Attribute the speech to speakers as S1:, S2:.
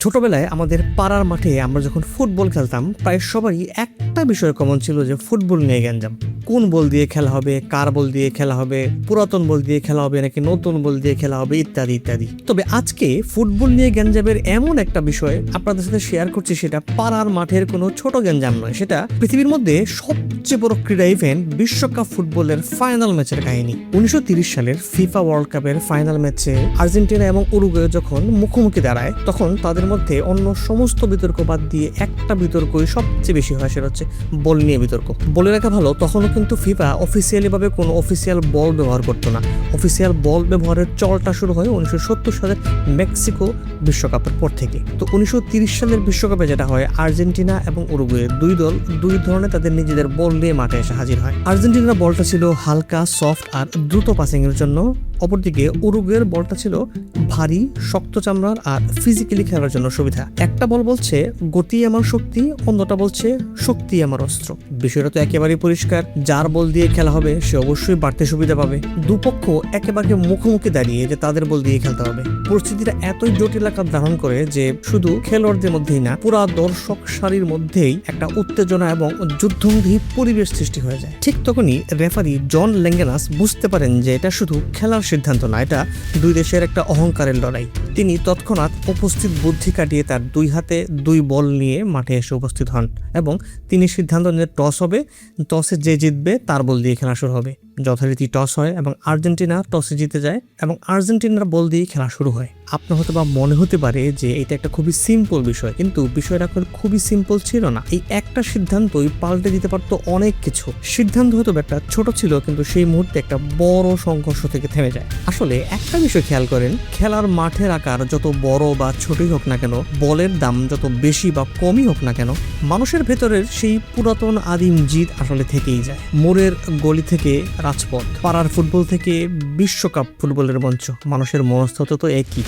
S1: ছোটবেলায় আমাদের পাড়ার মাঠে আমরা যখন ফুটবল খেলতাম প্রায় সবারই একটা বিষয় কমন ছিল যে ফুটবল নিয়ে গ্যাঞ্জাম। কোন বল দিয়ে খেলা হবে, কার বল দিয়ে খেলা হবে, পুরাতন বল দিয়ে খেলা হবে নাকি নতুন বল দিয়ে খেলা হবে, ইত্যাদি ইত্যাদি। তবে আজকে ফুটবল নিয়ে গ্যাঞ্জামের এমন একটা বিষয় আপনাদের সাথে শেয়ার করছি, সেটা পাড়ার মাঠের কোনো ছোট গ্যাঞ্জাম নয়, সেটা পৃথিবীর মধ্যে সবচেয়ে বড় ক্রীড়া ইভেন্ট বিশ্বকাপ ফুটবলের ফাইনাল ম্যাচের কাহিনী। 1930 সালের ফিফা ওয়ার্ল্ড কাপের ফাইনাল ম্যাচে আর্জেন্টিনা এবং উরুগুয়ে যখন মুখোমুখি দাঁড়ায়, তখন তাদের মধ্যে অন্য সমস্ত বিতর্ক বাদ দিয়ে একটা বিতর্কই সবচেয়ে বেশি হয়, সেটা হচ্ছে বল নিয়ে বিতর্ক। বলে রাখা ভালো, তখনও কিন্তু ফিফা অফিসিয়ালি ভাবে কোনো অফিসিয়াল বল ব্যবহার করতো না। অফিসিয়াল বল ব্যবহারের চলটা শুরু হয় 1970 সালের মেক্সিকো বিশ্বকাপের পর থেকে। তো 1930 সালের বিশ্বকাপে যেটা হয়, আর্জেন্টিনা এবং উরুগুয়ে দুই দল দুই ধরনের তাদের নিজেদের বল নিয়ে মাঠে এসে হাজির হয়। আর্জেন্টিনার বলটা ছিল হালকা, সফট আর দ্রুত পাসিং এর জন্য, অপরদিকে উরুগুয়ের বলটা ছিল ভারী, শক্ত চামড়ার আর ফিজিক্যালি খেলার জন্য সুবিধা। একটা বল বলছে গতি আমার শক্তি, অন্যটা বলছে শক্তি আমার অস্ত্র। বিষয়টা তো একেবারেই পরিষ্কার, যার বল দিয়ে খেলা হবে সে অবশ্যই বাড়তে সুবিধা পাবে। দুপক্ষ একেবারে মুখোমুখি দাঁড়িয়ে যে তাদের বল দিয়ে খেলতে হবে। পরিস্থিতিটা এতই জটিল আকার ধারণ করে যে শুধু খেলোয়াড়দের মধ্যেই না, পুরা দর্শক সারির মধ্যেই একটা উত্তেজনা এবং যুদ্ধংঘী পরিবেশ সৃষ্টি হয়ে যায়। ঠিক তখনই রেফারি জন ল্যাঙ্গেনাস বুঝতে পারেন যে এটা শুধু খেলার সিদ্ধান্ত না, এটা দুই দেশের একটা অহংকারের লড়াই। তিনি তৎক্ষণাৎ উপস্থিত বুদ্ধি কাটিয়ে তার দুই হাতে দুই বল নিয়ে মাঠে এসে উপস্থিত হন এবং তিনি সিদ্ধান্ত নিয়ে টস হবে, টসে যে জিতবে তার বল দিয়ে খেলা শুরু হবে। যথারীতি টস হয় এবং আর্জেন্টিনা টসে জিতে যায় এবং আর্জেন্টিনার বল দিয়ে খেলা শুরু হয়। আপনার হয়তো বা মনে হতে পারে যে এটা একটা খুবই সিম্পল বিষয়, কিন্তু বিষয়টা খুবই সিম্পল ছিল না। এই একটা সিদ্ধান্তই পাল্টে দিতে পারতো অনেক কিছু। সিদ্ধান্ত হয়তো একটা ছোট ছিল, কিন্তু সেই মুহূর্তে একটা বড় সংঘর্ষ থেকে থেমে যায়। আসলে একটা বিষয় খেয়াল করেন, খেলার মাঠের আকার যত বড় বা ছোটই হোক না কেন, বলের দাম যত বেশি বা কমই হোক না কেন, মানুষের ভেতরের সেই পুরাতন আদিম জিদ আসলে থেকেই যায়। মোড়ের গলি থেকে রাজপথ, পাড়ার ফুটবল থেকে বিশ্বকাপ ফুটবলের মঞ্চ, মানুষের মনস্তত্ত্ব তো একই।